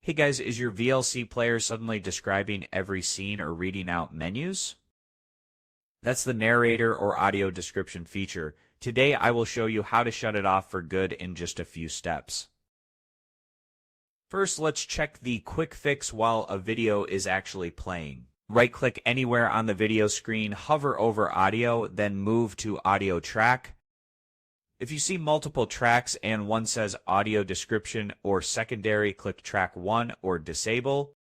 Hey guys, is your VLC player suddenly describing every scene or reading out menus? That's the narrator or audio description feature. Today I will show you how to shut it off for good in just a few steps. First, let's check the quick fix while a video is actually playing. Right-click anywhere on the video screen, hover over audio, then move to audio track. If you see multiple tracks and one says audio description or secondary, click track 1 or disable.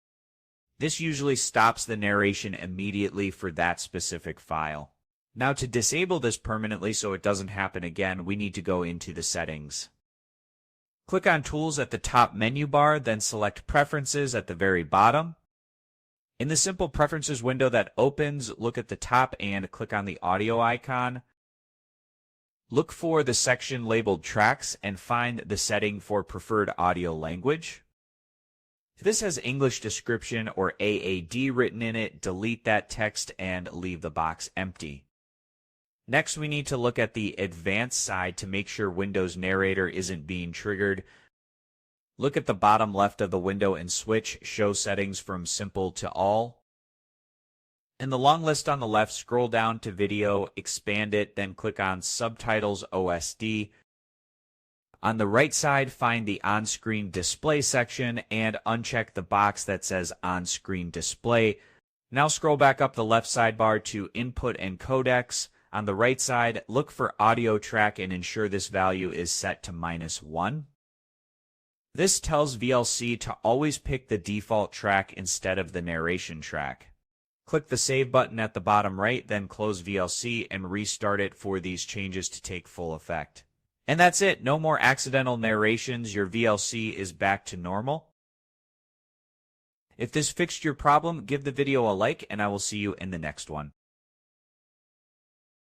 This usually stops the narration immediately for that specific file. Now to disable this permanently so it doesn't happen again, we need to go into the settings. Click on Tools at the top menu bar, then select Preferences at the very bottom. In the Simple Preferences window that opens, look at the top and click on the audio icon. Look for the section labeled Tracks and find the setting for Preferred Audio Language. If this has English description or AAD written in it, delete that text and leave the box empty. Next, we need to look at the Advanced side to make sure Windows Narrator isn't being triggered. Look at the bottom left of the window and switch Show Settings from Simple to All. In the long list on the left, scroll down to Video, expand it, then click on Subtitles OSD. On the right side, find the On-Screen Display section and uncheck the box that says On-Screen Display. Now scroll back up the left sidebar to Input and Codecs. On the right side, look for Audio Track and ensure this value is set to -1. This tells VLC to always pick the default track instead of the narration track. Click the Save button at the bottom right, then close VLC and restart it for these changes to take full effect. And that's it. No more accidental narrations. Your VLC is back to normal. If this fixed your problem, give the video a like, and I will see you in the next one.